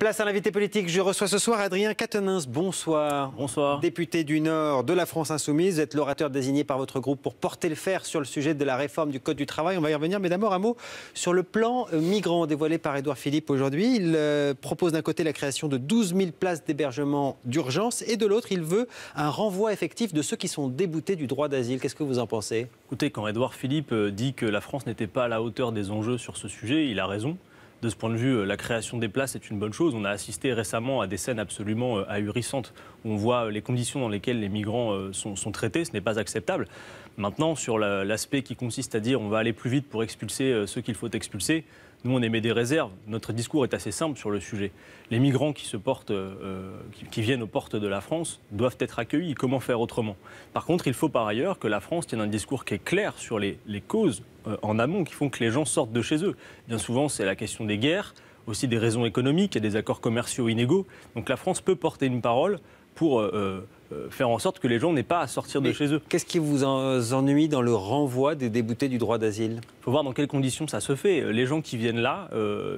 Place à l'invité politique. Je reçois ce soir Adrien Quatennens. Bonsoir. Bonsoir. Député du Nord de la France Insoumise. Vous êtes l'orateur désigné par votre groupe pour porter le fer sur le sujet de la réforme du Code du travail. On va y revenir, mais d'abord un mot sur le plan migrant dévoilé par Édouard Philippe aujourd'hui. Il propose d'un côté la création de 12 000 places d'hébergement d'urgence et de l'autre, il veut un renvoi effectif de ceux qui sont déboutés du droit d'asile. Qu'est-ce que vous en pensez? Écoutez, quand Édouard Philippe dit que la France n'était pas à la hauteur des enjeux sur ce sujet, il a raison. De ce point de vue, la création des places est une bonne chose. On a assisté récemment à des scènes absolument ahurissantes où on voit les conditions dans lesquelles les migrants sont traités. Ce n'est pas acceptable. Maintenant, sur l'aspect qui consiste à dire on va aller plus vite pour expulser ceux qu'il faut expulser, nous, on émet des réserves. Notre discours est assez simple sur le sujet. Les migrants qui viennent aux portes de la France doivent être accueillis. Comment faire autrement? Par contre, il faut par ailleurs que la France tienne un discours qui est clair sur les causes en amont qui font que les gens sortent de chez eux. Bien souvent, c'est la question des guerres, aussi des raisons économiques et des accords commerciaux inégaux. Donc la France peut porter une parole pour faire en sorte que les gens n'aient pas à sortir de chez eux. Qu'est-ce qui vous ennuie dans le renvoi des déboutés du droit d'asile? Il faut voir dans quelles conditions ça se fait. Les gens qui viennent là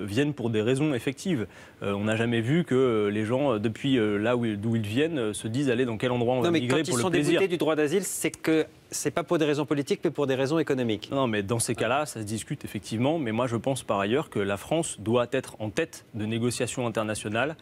viennent pour des raisons effectives. On n'a jamais vu que les gens, depuis d'où ils viennent, se disent aller dans quel endroit on va migrer pour le plaisir. Quand ils sont déboutés du droit d'asile, c'est que c'est pas pour des raisons politiques, mais pour des raisons économiques. Non, mais dans ces cas-là, ça se discute effectivement. Mais moi, je pense par ailleurs que la France doit être en tête de négociations internationales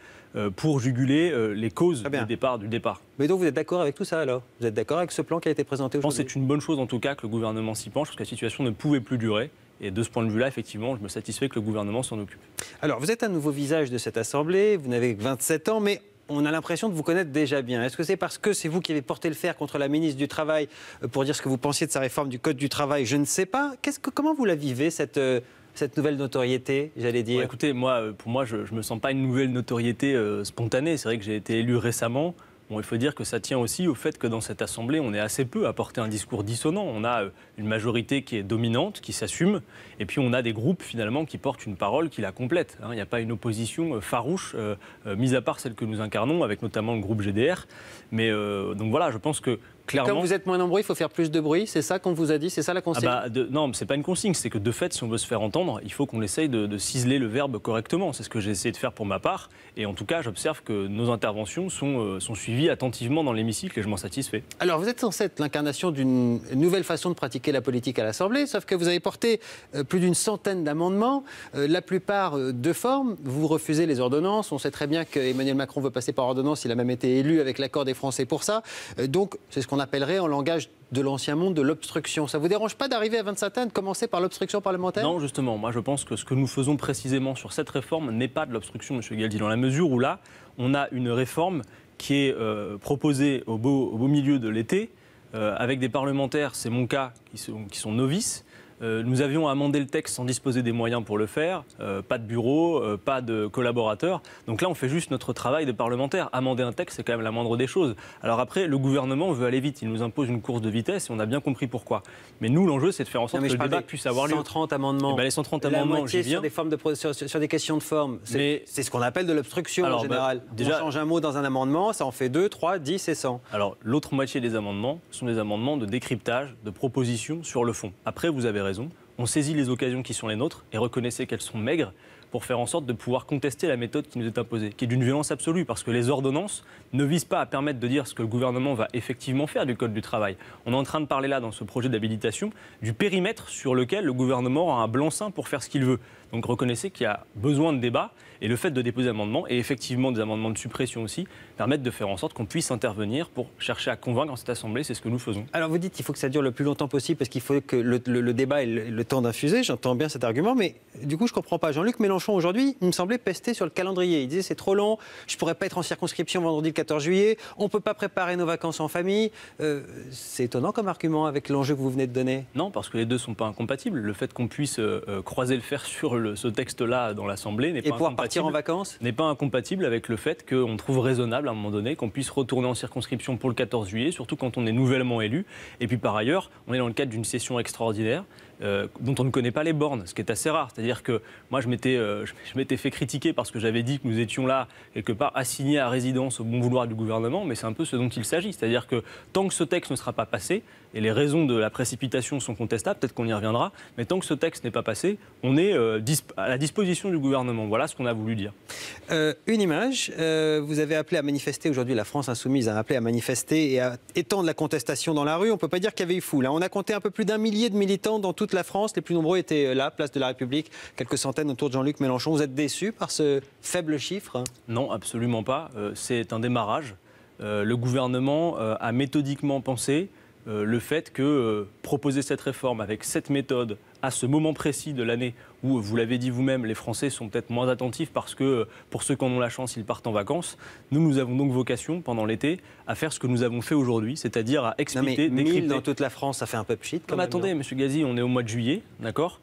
pour juguler les causes du départ. Mais donc vous êtes d'accord avec tout ça alors? Vous êtes d'accord avec ce plan qui a été présenté aujourd'hui? Je pense que c'est une bonne chose en tout cas que le gouvernement s'y penche, parce que la situation ne pouvait plus durer. Et de ce point de vue-là, effectivement, je me satisfais que le gouvernement s'en occupe. Alors, vous êtes un nouveau visage de cette Assemblée, vous n'avez que 27 ans, mais on a l'impression de vous connaître déjà bien. Est-ce que c'est parce que c'est vous qui avez porté le fer contre la ministre du Travail pour dire ce que vous pensiez de sa réforme du Code du travail? Je ne sais pas. Comment vous la vivez, cette nouvelle notoriété, j'allais dire? Écoutez, pour moi, je ne me sens pas une nouvelle notoriété spontanée. C'est vrai que j'ai été élu récemment. Bon, il faut dire que ça tient aussi au fait que dans cette Assemblée, on est assez peu à porter un discours dissonant. On a une majorité qui est dominante, qui s'assume, et puis on a des groupes finalement qui portent une parole qui la complète. Il n'y a pas une opposition farouche, mis à part celle que nous incarnons, avec notamment le groupe GDR. Mais donc voilà, je pense que clairement... Quand vous êtes moins nombreux, il faut faire plus de bruit, c'est ça qu'on vous a dit? C'est ça la consigne? Non, ce n'est pas une consigne, c'est que de fait, si on veut se faire entendre, il faut qu'on essaye de ciseler le verbe correctement. C'est ce que j'ai essayé de faire pour ma part. Et en tout cas, j'observe que nos interventions sont suivies attentivement dans l'hémicycle et je m'en satisfais. Alors, vous êtes censé être l'incarnation d'une nouvelle façon de pratiquer la politique à l'Assemblée, sauf que vous avez porté plus d'une centaine d'amendements, la plupart de forme. Vous refusez les ordonnances. On sait très bien qu'Emmanuel Macron veut passer par ordonnance. Il a même été élu avec l'accord des Français pour ça. Donc, c'est ce qu'on appellerait en langage de l'ancien monde de l'obstruction. Ça ne vous dérange pas d'arriver à 27 ans, de commencer par l'obstruction parlementaire? Non, justement. Moi, je pense que ce que nous faisons précisément sur cette réforme n'est pas de l'obstruction, M. Gueldi, dans la mesure où là, on a une réforme qui est proposée au beau milieu de l'été, avec des parlementaires, c'est mon cas, qui sont novices. Nous avions amendé le texte sans disposer des moyens pour le faire, pas de bureau, pas de collaborateurs. Donc là, on fait juste notre travail de parlementaire. Amender un texte, c'est quand même la moindre des choses. Alors après, le gouvernement veut aller vite. Il nous impose une course de vitesse et on a bien compris pourquoi. Mais nous, l'enjeu, c'est de faire en sorte que le débat puisse avoir lieu. 130 amendements. Les 130 amendements, j'y viens. Sur des questions de forme. C'est ce qu'on appelle de l'obstruction en général. Déjà, on change un mot dans un amendement, ça en fait 2, 3, 10 et 100. Alors, l'autre moitié des amendements sont des amendements de décryptage, de propositions sur le fond. Après, vous avez raison, on saisit les occasions qui sont les nôtres et reconnaissez qu'elles sont maigres pour faire en sorte de pouvoir contester la méthode qui nous est imposée, qui est d'une violence absolue, parce que les ordonnances ne visent pas à permettre de dire ce que le gouvernement va effectivement faire du Code du travail. On est en train de parler là, dans ce projet d'habilitation, du périmètre sur lequel le gouvernement aura un blanc-seing pour faire ce qu'il veut. Donc reconnaissez qu'il y a besoin de débat, et le fait de déposer des amendements, et effectivement des amendements de suppression aussi, permettent de faire en sorte qu'on puisse intervenir pour chercher à convaincre dans cette Assemblée, c'est ce que nous faisons. Alors vous dites qu'il faut que ça dure le plus longtemps possible, parce qu'il faut que le débat ait le temps d'infuser, j'entends bien cet argument, mais du coup je ne comprends pas. Jean-Luc Mélenchon aujourd'hui, il me semblait pester sur le calendrier. Il disait c'est trop long, je ne pourrais pas être en circonscription vendredi le 14 juillet, on ne peut pas préparer nos vacances en famille. C'est étonnant comme argument avec l'enjeu que vous venez de donner. Non, parce que les deux ne sont pas incompatibles. Le fait qu'on puisse croiser le fer sur ce texte-là dans l'Assemblée n'est pas pouvoir partir en vacances n'est pas incompatible avec le fait qu'on trouve raisonnable à un moment donné qu'on puisse retourner en circonscription pour le 14 juillet, surtout quand on est nouvellement élu. Et puis par ailleurs, on est dans le cadre d'une session extraordinaire. dont on ne connaît pas les bornes, ce qui est assez rare. C'est-à-dire que moi, je m'étais fait critiquer parce que j'avais dit que nous étions là, quelque part, assignés à résidence au bon vouloir du gouvernement, mais c'est un peu ce dont il s'agit. C'est-à-dire que tant que ce texte ne sera pas passé, et les raisons de la précipitation sont contestables, peut-être qu'on y reviendra, mais tant que ce texte n'est pas passé, on est à la disposition du gouvernement. Voilà ce qu'on a voulu dire. Une image, vous avez appelé à manifester, aujourd'hui la France Insoumise a appelé à manifester et à étendre la contestation dans la rue. On ne peut pas dire qu'il y avait eu foule. On a compté un peu plus d'1 millier de militants dans toute la France. Les plus nombreux étaient là, place de la République, quelques centaines autour de Jean-Luc Mélenchon. Vous êtes déçu par ce faible chiffre? Non, absolument pas. C'est un démarrage. Le gouvernement a méthodiquement pensé le fait que proposer cette réforme avec cette méthode à ce moment précis de l'année où, vous l'avez dit vous-même, les Français sont peut-être moins attentifs parce que pour ceux qui en ont la chance, ils partent en vacances. Nous avons donc vocation, pendant l'été, à faire ce que nous avons fait aujourd'hui, c'est-à-dire à expliquer, décrypter. 1000 dans toute la France, ça fait un peu pchit. Mais attendez, M. Gazi, on est au mois de juillet, d'accord ?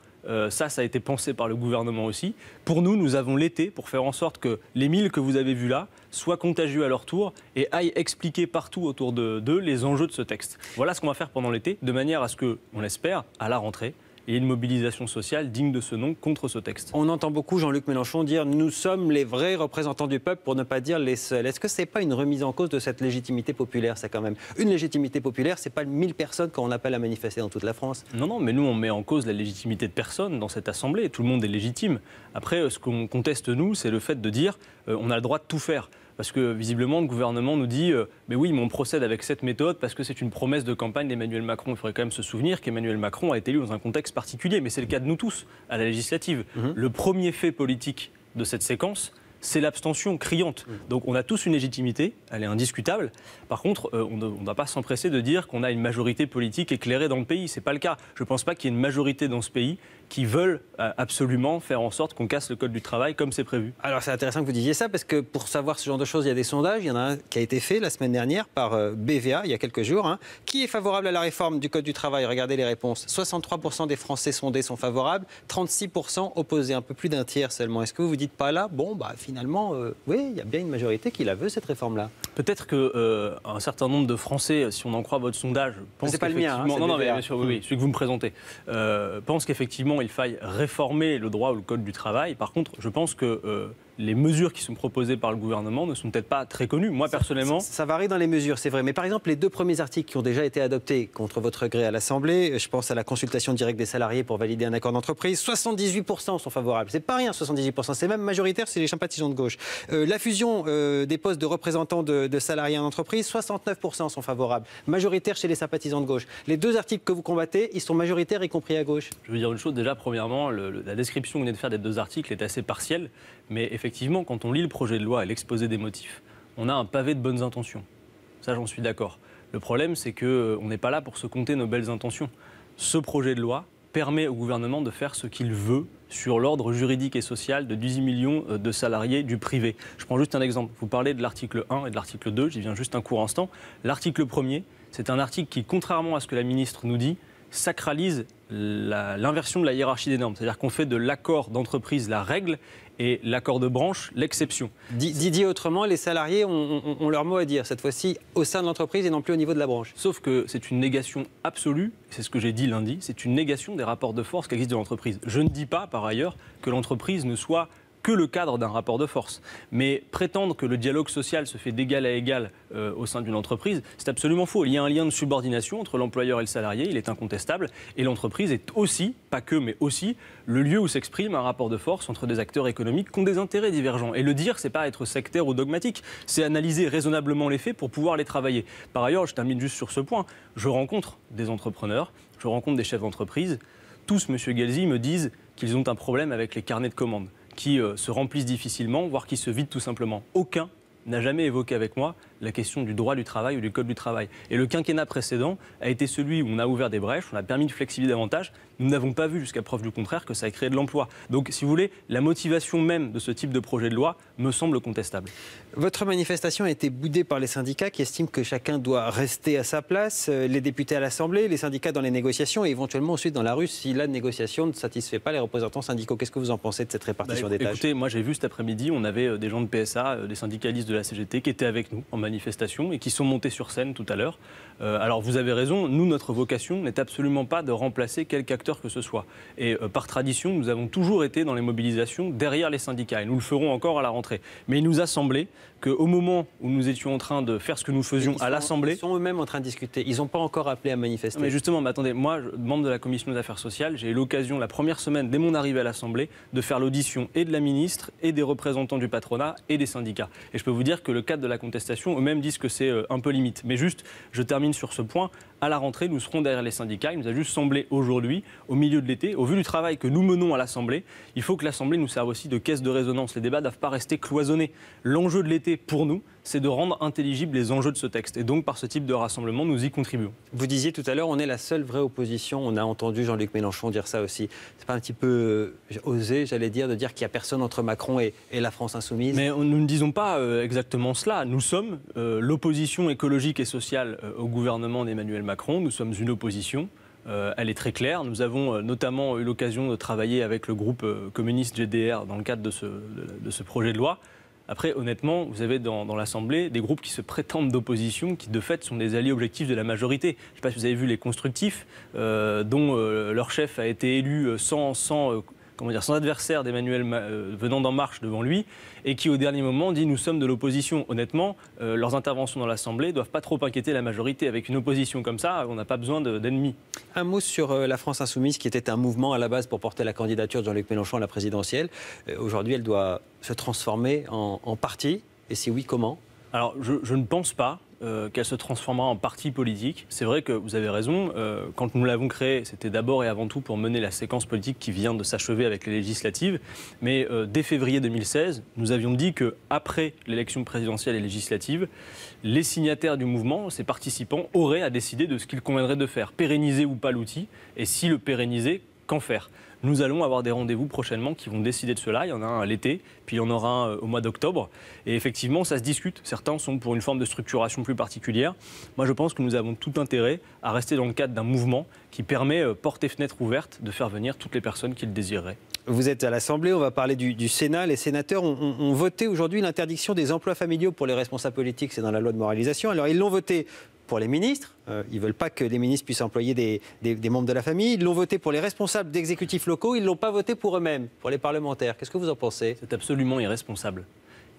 Ça a été pensé par le gouvernement aussi. Pour nous, nous avons l'été pour faire en sorte que les 1000 que vous avez vus là soient contagieux à leur tour et aillent expliquer partout autour d'eux les enjeux de ce texte. Voilà ce qu'on va faire pendant l'été, de manière à ce que, on l'espère, à la rentrée, il y ait une mobilisation sociale digne de ce nom contre ce texte. On entend beaucoup Jean-Luc Mélenchon dire « nous sommes les vrais représentants du peuple » pour ne pas dire les seuls. Est-ce que ce n'est pas une remise en cause de cette légitimité populaire, ça quand même? Une légitimité populaire, ce n'est pas 1000 personnes quand on appelle à manifester dans toute la France. Non, mais nous on met en cause la légitimité de personne dans cette assemblée. Tout le monde est légitime. Après, ce qu'on conteste nous, c'est le fait de dire on a le droit de tout faire. Parce que visiblement, le gouvernement nous dit mais oui, mais on procède avec cette méthode parce que c'est une promesse de campagne d'Emmanuel Macron. Il faudrait quand même se souvenir qu'Emmanuel Macron a été élu dans un contexte particulier, mais c'est le cas de nous tous à la législative. Le premier fait politique de cette séquence, c'est l'abstention criante. Donc on a tous une légitimité, elle est indiscutable. Par contre, on ne doit pas s'empresser de dire qu'on a une majorité politique éclairée dans le pays. Ce n'est pas le cas. Je ne pense pas qu'il y ait une majorité dans ce pays qui veulent absolument faire en sorte qu'on casse le code du travail comme c'est prévu. Alors c'est intéressant que vous disiez ça parce que pour savoir ce genre de choses, il y a des sondages. Il y en a un qui a été fait la semaine dernière par BVA, il y a quelques jours. Qui est favorable à la réforme du code du travail? Regardez les réponses. 63% des Français sondés sont favorables, 36% opposés, un peu plus d'un tiers seulement. Est-ce que vous vous dites pas là, bon, finalement, oui, il y a bien une majorité qui la veut, cette réforme-là? Peut-être qu'un certain nombre de Français, si on en croit votre sondage, pensent c'est pas le mien, non, mais bien sûr, oui, celui que vous me présentez, pensent qu'effectivement, il faille réformer le droit ou le code du travail. Par contre, je pense que les mesures qui sont proposées par le gouvernement ne sont peut-être pas très connues. Moi, personnellement... Ça varie dans les mesures, c'est vrai. Mais par exemple, les 2 premiers articles qui ont déjà été adoptés contre votre gré à l'Assemblée, je pense à la consultation directe des salariés pour valider un accord d'entreprise, 78% sont favorables. C'est pas rien, 78%. C'est même majoritaire, c'est les sympathisants de gauche. La fusion des postes de représentants de salariés en entreprise, 69% sont favorables. Majoritaire chez les sympathisants de gauche. Les 2 articles que vous combattez, ils sont majoritaires, y compris à gauche. Je veux dire une chose, déjà, premièrement, la description que vous venez de faire des 2 articles est assez partielle. Mais effectivement, quand on lit le projet de loi et l'exposé des motifs, on a un pavé de bonnes intentions. Ça, j'en suis d'accord. Le problème, c'est qu'on n'est pas là pour se compter nos belles intentions. Ce projet de loi permet au gouvernement de faire ce qu'il veut sur l'ordre juridique et social de 18 millions de salariés du privé. Je prends juste un exemple. Vous parlez de l'article 1 et de l'article 2, j'y viens juste un court instant. L'article 1er, c'est un article qui, contrairement à ce que la ministre nous dit, sacralise l'inversion de la hiérarchie des normes. C'est-à-dire qu'on fait de l'accord d'entreprise la règle et l'accord de branche l'exception. Dit autrement, les salariés ont leur mot à dire, cette fois-ci au sein de l'entreprise et non plus au niveau de la branche. Sauf que c'est une négation absolue, c'est ce que j'ai dit lundi, c'est une négation des rapports de force qui existent dans l'entreprise. Je ne dis pas, par ailleurs, que l'entreprise ne soit que le cadre d'un rapport de force. Mais prétendre que le dialogue social se fait d'égal à égal au sein d'une entreprise, c'est absolument faux. Il y a un lien de subordination entre l'employeur et le salarié, il est incontestable, et l'entreprise est aussi, pas que, mais aussi, le lieu où s'exprime un rapport de force entre des acteurs économiques qui ont des intérêts divergents. Et le dire, c'est pas être sectaire ou dogmatique, c'est analyser raisonnablement les faits pour pouvoir les travailler. Par ailleurs, je termine juste sur ce point, je rencontre des entrepreneurs, je rencontre des chefs d'entreprise, tous, M. Guelzi, me disent qu'ils ont un problème avec les carnets de commandes, qui se remplissent difficilement, voire qui se vident tout simplement. Aucun n'a jamais évoqué avec moi la question du droit du travail ou du code du travail. Et le quinquennat précédent a été celui où on a ouvert des brèches, on a permis de flexibiliser davantage. Nous n'avons pas vu, jusqu'à preuve du contraire, que ça a créé de l'emploi. Donc, si vous voulez, la motivation même de ce type de projet de loi me semble contestable. Votre manifestation a été boudée par les syndicats qui estiment que chacun doit rester à sa place, les députés à l'Assemblée, les syndicats dans les négociations et éventuellement ensuite dans la rue si la négociation ne satisfait pas les représentants syndicaux. Qu'est-ce que vous en pensez de cette répartition des tâches? Écoutez, moi j'ai vu cet après-midi, on avait des gens de PSA, des syndicalistes de la CGT qui étaient avec nous en manifestation manifestation et qui sont montés sur scène tout à l'heure. Alors vous avez raison, nous, notre vocation n'est absolument pas de remplacer quelque acteur que ce soit. Et par tradition, nous avons toujours été dans les mobilisations derrière les syndicats et nous le ferons encore à la rentrée. Mais il nous a semblé qu'au moment où nous étions en train de faire ce que nous faisions à l'Assemblée... Ils sont eux-mêmes en train de discuter, ils n'ont pas encore appelé à manifester. Mais justement, attendez, moi, membre de la Commission des Affaires sociales, j'ai eu l'occasion, la première semaine, dès mon arrivée à l'Assemblée, de faire l'audition et de la ministre et des représentants du patronat et des syndicats. Et je peux vous dire que le cadre de la contestation, eux-mêmes disent que c'est un peu limite. Mais juste, je termine sur ce point. À la rentrée, nous serons derrière les syndicats. Il nous a juste semblé aujourd'hui, au milieu de l'été, au vu du travail que nous menons à l'Assemblée, il faut que l'Assemblée nous serve aussi de caisse de résonance. Les débats ne doivent pas rester cloisonnés. L'enjeu de l'été, pour nous, c'est de rendre intelligibles les enjeux de ce texte. Et donc, par ce type de rassemblement, nous y contribuons. Vous disiez tout à l'heure, on est la seule vraie opposition. On a entendu Jean-Luc Mélenchon dire ça aussi. C'est pas un petit peu osé, j'allais dire, de dire qu'il n'y a personne entre Macron et la France insoumise? Mais nous ne disons pas exactement cela. Nous sommes l'opposition écologique et sociale au gouvernement d'Emmanuel Macron. Nous sommes une opposition. Elle est très claire. Nous avons notamment eu l'occasion de travailler avec le groupe communiste GDR dans le cadre de ce projet de loi. Après, honnêtement, vous avez dans l'Assemblée des groupes qui se prétendent d'opposition, qui de fait sont des alliés objectifs de la majorité. Je ne sais pas si vous avez vu les Constructifs, dont leur chef a été élu sans adversaire d'Emmanuel venant d'En Marche devant lui, et qui au dernier moment dit « nous sommes de l'opposition ». Honnêtement, leurs interventions dans l'Assemblée ne doivent pas trop inquiéter la majorité. Avec une opposition comme ça, on n'a pas besoin d'ennemis. Un mot sur la France insoumise, qui était un mouvement à la base pour porter la candidature de Jean-Luc Mélenchon à la présidentielle. Aujourd'hui, elle doit se transformer en parti. Et si oui, comment? Alors, je ne pense pas qu'elle se transformera en parti politique. C'est vrai que vous avez raison, quand nous l'avons créée, c'était d'abord et avant tout pour mener la séquence politique qui vient de s'achever avec les législatives. Mais dès février 2016, nous avions dit qu'après l'élection présidentielle et législative, les signataires du mouvement, ces participants, auraient à décider de ce qu'il conviendrait de faire, pérenniser ou pas l'outil, et si le pérenniser, qu'en faire? Nous allons avoir des rendez-vous prochainement qui vont décider de cela. Il y en a un à l'été, puis il y en aura un au mois d'octobre. Et effectivement, ça se discute. Certains sont pour une forme de structuration plus particulière. Moi, je pense que nous avons tout intérêt à rester dans le cadre d'un mouvement qui permet, porte et fenêtre ouverte, de faire venir toutes les personnes qui le désireraient. Vous êtes à l'Assemblée, on va parler du Sénat. Les sénateurs ont voté aujourd'hui l'interdiction des emplois familiaux pour les responsables politiques. C'est dans la loi de moralisation. Alors, ils l'ont voté pour les ministres. Ils ne veulent pas que les ministres puissent employer des membres de la famille. Ils l'ont voté pour les responsables d'exécutifs locaux. Ils ne l'ont pas voté pour eux-mêmes, pour les parlementaires. Qu'est-ce que vous en pensez? C'est absolument irresponsable.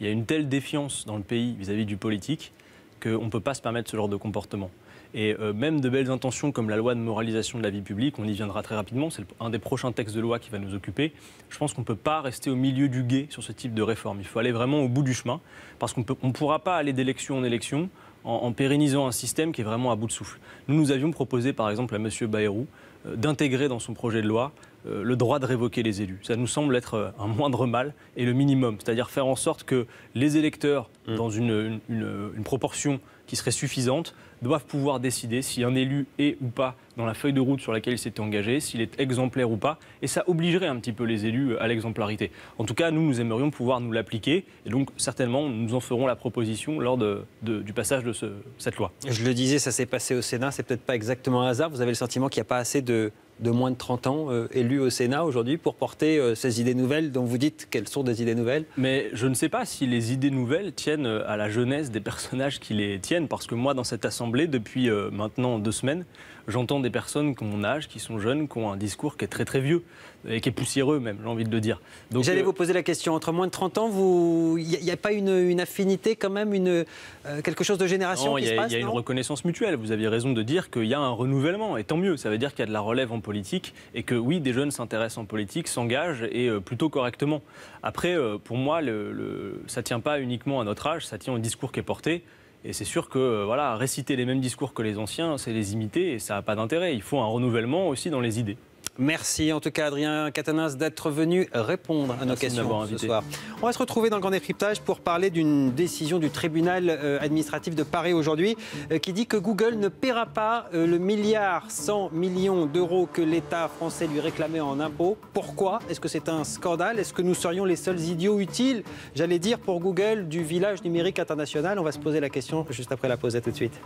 Il y a une telle défiance dans le pays vis-à-vis du politique qu'on ne peut pas se permettre ce genre de comportement. Et même de belles intentions comme la loi de moralisation de la vie publique, on y viendra très rapidement, c'est un des prochains textes de loi qui va nous occuper. Je pense qu'on ne peut pas rester au milieu du gué sur ce type de réforme. Il faut aller vraiment au bout du chemin, parce qu'on ne pourra pas aller d'élection en élection en pérennisant un système qui est vraiment à bout de souffle. Nous avions proposé par exemple à M. Bayrou d'intégrer dans son projet de loi le droit de révoquer les élus. Ça nous semble être un moindre mal et le minimum, c'est-à-dire faire en sorte que les électeurs, dans une proportion qui serait suffisante, doivent pouvoir décider si un élu est ou pas dans la feuille de route sur laquelle il s'était engagé, s'il est exemplaire ou pas, et ça obligerait un petit peu les élus à l'exemplarité. En tout cas, nous aimerions pouvoir nous l'appliquer, et donc certainement, nous en ferons la proposition lors du passage de cette loi. Je le disais, ça s'est passé au Sénat, c'est peut-être pas exactement un hasard. Vous avez le sentiment qu'il n'y a pas assez de moins de 30 ans élus au Sénat aujourd'hui pour porter ces idées nouvelles dont vous dites qu'elles sont des idées nouvelles? Mais je ne sais pas si les idées nouvelles tiennent à la jeunesse des personnages qui les tiennent, parce que moi, dans cette Assemblée, depuis maintenant 2 semaines, j'entends des personnes qui ont mon âge, qui sont jeunes, qui ont un discours qui est très très vieux et qui est poussiéreux même, j'ai envie de le dire. J'allais vous poser la question, entre moins de 30 ans, il n'y a pas une affinité quand même, quelque chose de génération qui se passe? Il y a une reconnaissance mutuelle, vous aviez raison de dire qu'il y a un renouvellement, et tant mieux, ça veut dire qu'il y a de la relève en politique, et que oui, des jeunes s'intéressent en politique, s'engagent, et plutôt correctement. Après, pour moi, ça ne tient pas uniquement à notre âge, ça tient au discours qui est porté. Et c'est sûr que réciter les mêmes discours que les anciens, c'est les imiter et ça n'a pas d'intérêt. Il faut un renouvellement aussi dans les idées. Merci en tout cas Adrien Quatennens d'être venu répondre à nos questions ce soir. On va se retrouver dans le Grand Décryptage pour parler d'une décision du tribunal administratif de Paris aujourd'hui qui dit que Google ne paiera pas le 1,1 milliard d'euros que l'État français lui réclamait en impôts. Pourquoi? Est-ce que c'est un scandale? Est-ce que nous serions les seuls idiots utiles, j'allais dire, pour Google du village numérique international? On va se poser la question juste après la pause. À tout de suite.